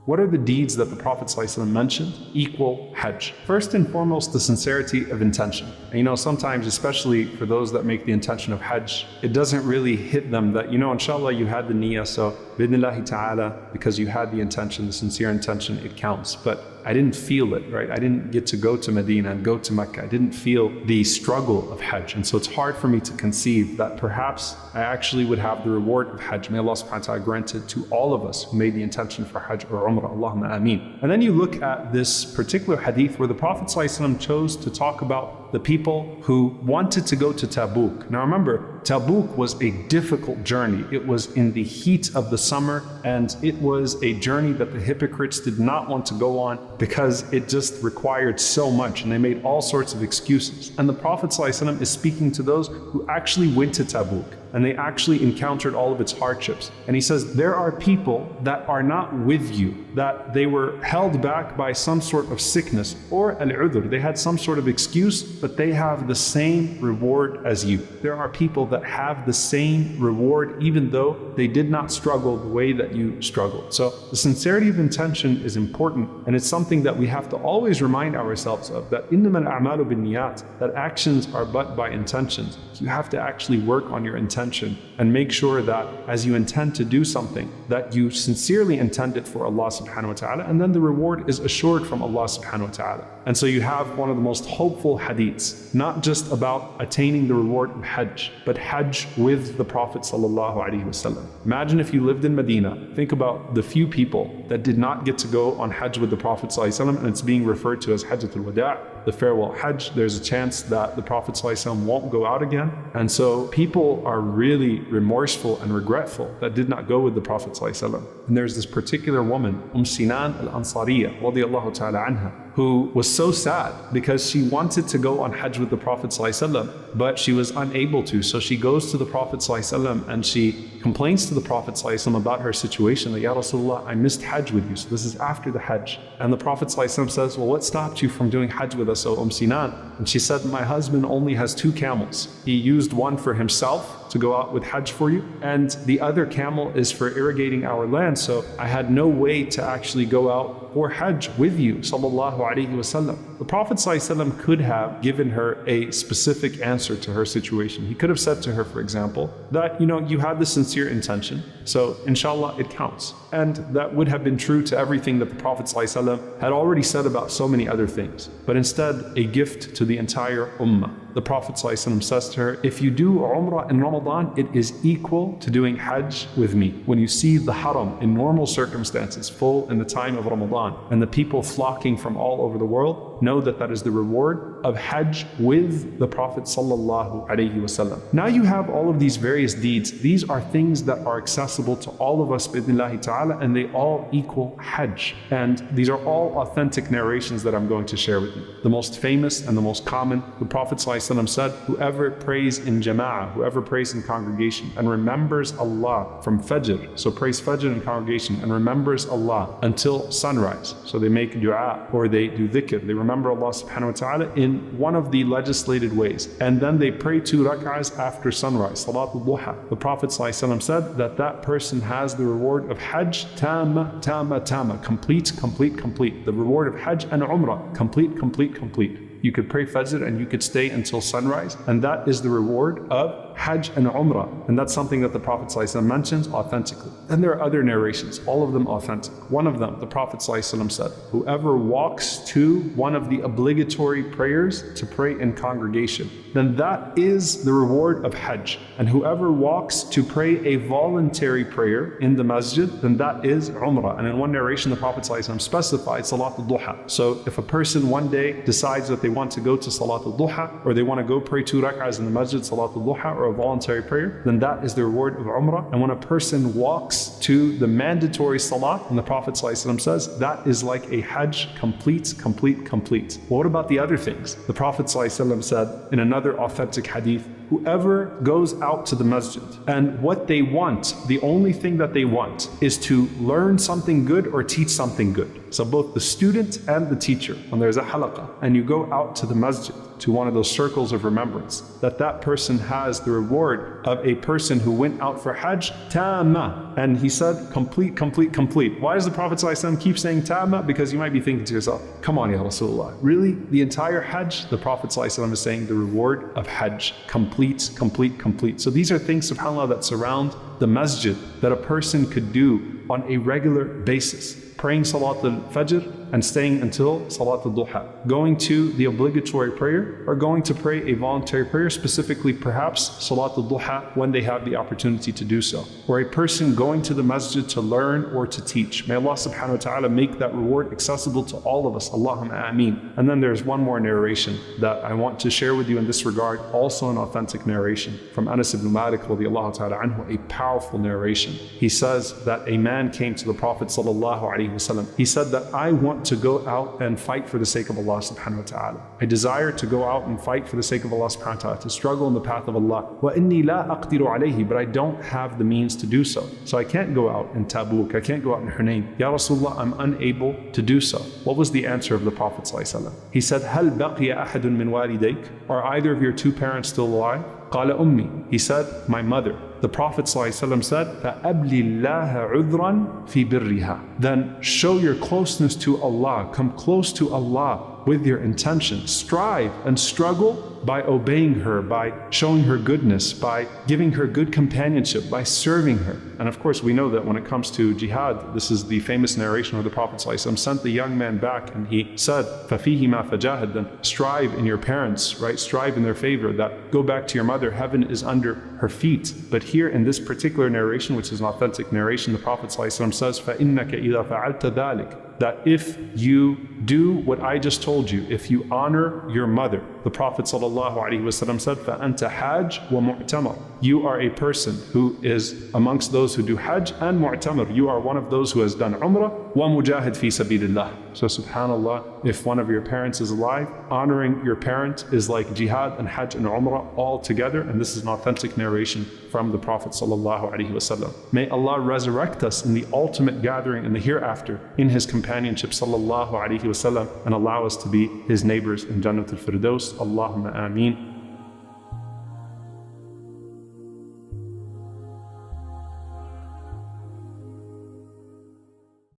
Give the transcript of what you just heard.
What are the deeds that the Prophet ﷺ mentioned equal Hajj? First and foremost, the sincerity of intention. And sometimes, especially for those that make the intention of Hajj, it doesn't really hit them that, inshallah, you had the niyyah, so bidnillahi ta'ala, because you had the intention, the sincere intention, it counts. But I didn't feel it, right? I didn't get to go to Medina and go to Mecca. I didn't feel the struggle of Hajj. And so it's hard for me to conceive that perhaps I actually would have the reward of Hajj. May Allah subhanahu wa ta'ala grant it to all of us who made the intention for Hajj or Umrah. Allahumma ameen. And then you look at this particular hadith where the Prophet ﷺ chose to talk about the people who wanted to go to Tabuk. Now remember, Tabuk was a difficult journey. It was in the heat of the summer, and it was a journey that the hypocrites did not want to go on because it just required so much, and they made all sorts of excuses. And the Prophet ﷺ is speaking to those who actually went to Tabuk, and they actually encountered all of its hardships. And he says, there are people that are not with you, that they were held back by some sort of sickness or al-udhr. They had some sort of excuse, but they have the same reward as you. There are people that have the same reward even though they did not struggle the way that you struggled. So the sincerity of intention is important, and it's something that we have to always remind ourselves of, that إِنَّمَا الْأَعْمَالُ بِالنِّيَّاتِ, that actions are but by intentions. You have to actually work on your intention and make sure that as you intend to do something, that you sincerely intend it for Allah subhanahu wa ta'ala, and then the reward is assured from Allah subhanahu wa ta'ala. And so you have one of the most hopeful hadiths, not just about attaining the reward of Hajj, but Hajj with the Prophet sallallahu alaihi wasallam. Imagine if you lived in Medina. Think about the few people that did not get to go on Hajj with the Prophet sallallahu alaihi wasallam, and it's being referred to as Hajjatul Wada', the farewell Hajj. There's a chance that the Prophet sallallahu alaihi wasallam won't go out again. And so people are really remorseful and regretful that did not go with the Prophet sallallahu alaihi wasallam. And there's this particular woman, Sinan al-Ansariya, radiyallahu ta'ala anha, who was so sad because she wanted to go on Hajj with the Prophet ﷺ, but she was unable to. So she goes to the Prophet ﷺ and she complains to the Prophet ﷺ about her situation, that, Ya Rasulullah, I missed Hajj with you. So this is after the Hajj. And the Prophet ﷺ says, well, what stopped you from doing Hajj with us, O Sinan? And she said, my husband only has 2 camels. He used one for himself to go out with Hajj for you, and the other camel is for irrigating our land. So I had no way to actually go out for Hajj with you, sallallahu alaihi wasallam. The Prophet ﷺ could have given her a specific answer to her situation. He could have said to her, for example, that you had the sincere intention, so inshallah it counts. And that would have been true to everything that the Prophet ﷺ had already said about so many other things. But instead, a gift to the entire ummah. The Prophet ﷺ says to her, if you do Umrah in Ramadan, it is equal to doing Hajj with me. When you see the Haram in normal circumstances full in the time of Ramadan, and the people flocking from all over the world, know that that is the reward of Hajj with the Prophet sallallahu alaihi wasallam. Now you have all of these various deeds. These are things that are accessible to all of us bi'idhnillahi ta'ala, and they all equal Hajj. And these are all authentic narrations that I'm going to share with you. The most famous and the most common, the Prophet ﷺ said, whoever prays in jama'ah, whoever prays in congregation and remembers Allah from Fajr, so prays Fajr in congregation and remembers Allah until sunrise. So they make dua or they do dhikr, they remember Allah subhanahu wa ta'ala in one of the legislated ways, and then they pray 2 rak'ahs after sunrise, salatul duha. The Prophet ﷺ said that that person has the reward of Hajj tamma, tamma, tamma, complete, complete, complete. The reward of Hajj and Umrah, complete, complete, complete. You could pray Fajr and you could stay until sunrise, and that is the reward of Hajj and Umrah. And that's something that the Prophet ﷺ mentions authentically. Then there are other narrations, all of them authentic. One of them, the Prophet ﷺ said, whoever walks to one of the obligatory prayers to pray in congregation, then that is the reward of Hajj. And whoever walks to pray a voluntary prayer in the masjid, then that is Umrah. And in one narration, the Prophet ﷺ specified Salatul Duha. So if a person one day decides that they want to go to Salatul Duha, or they want to go pray 2 rak'ahs in the masjid, Salatul Duha, or a voluntary prayer, then that is the reward of Umrah. And when a person walks to the mandatory Salah, and the Prophet ﷺ says, that is like a Hajj, complete, complete, complete. Well, what about the other things? The Prophet ﷺ said in another authentic hadith, whoever goes out to the masjid and what they want, the only thing that they want is to learn something good or teach something good. So both the student and the teacher, when there's a halaqah and you go out to the masjid, to one of those circles of remembrance, that person has the reward of a person who went out for Hajj tamma. And he said, complete, complete, complete. Why does the Prophet ﷺ keep saying tamma? Because you might be thinking to yourself, come on, Ya Rasulullah, really? The entire Hajj? The Prophet ﷺ is saying the reward of Hajj, complete, complete, complete. So these are things, subhanAllah, that surround the masjid that a person could do on a regular basis. Praying Salat al-Fajr and staying until Salat al-Duha. Going to the obligatory prayer or going to pray a voluntary prayer, specifically perhaps Salat al-Duha when they have the opportunity to do so. Or a person going to the masjid to learn or to teach. May Allah subhanahu wa ta'ala make that reward accessible to all of us. Allahumma ameen. And then there's one more narration that I want to share with you in this regard, also an authentic narration from Anas ibn Malik radiyallahu ta'ala anhu, a powerful narration. He says that a man came to the Prophet sallallahu alaihi wasallam. He said that I want to go out and fight for the sake of Allah subhanahu wa ta'ala. I desire to go out and fight for the sake of Allah subhanahu wa ta'ala, to struggle in the path of Allah. وَإِنِّي لَا أَقْدِرُ عَلَيْهِ, but I don't have the means to do so. So I can't go out in Tabuk, I can't go out in Hunayn. Ya Rasulullah, I'm unable to do so. What was the answer of the Prophet ﷺ? He said, هَلْ بَقِيَ أَحَدٌ مِّن وَالِدَيْكَ? Are either of your two parents still alive? قال أمي. He said, my mother. The Prophet ﷺ said, فَأَبْلِ اللَّهَ عُذْرًا فِي بِرِّهَا. Then show your closeness to Allah, come close to Allah with your intention. Strive and struggle by obeying her, by showing her goodness, by giving her good companionship, by serving her. And of course, we know that when it comes to jihad, this is the famous narration where the Prophet ﷺ sent the young man back and he said, فَفِيهِ مَا فَجَاهَدْ. Then strive in your parents, right? Strive in their favor, that go back to your mother, heaven is under her feet. But here in this particular narration, which is an authentic narration, the Prophet ﷺ says, فَإِنَّكَ إِذَا فَعَلْتَ ذَلِكَ. That if you do what I just told you, if you honor your mother, the Prophet ﷺ said, فَأَنْتَ حَاجٌ وَمُعْتَمَرٌ. You are a person who is amongst those who do Hajj and Mu'tamar. You are one of those who has done Umrah, وَمُجَاهِدْ فِي سَبِيلِ اللَّهِ. So subhanAllah, if one of your parents is alive, honoring your parent is like jihad and Hajj and Umrah all together. And this is an authentic narration from the Prophet ﷺ. May Allah resurrect us in the ultimate gathering in the hereafter in His companionship ﷺ, and allow us to be His neighbors in Jannat al-Firdaus. Allahumma ameen.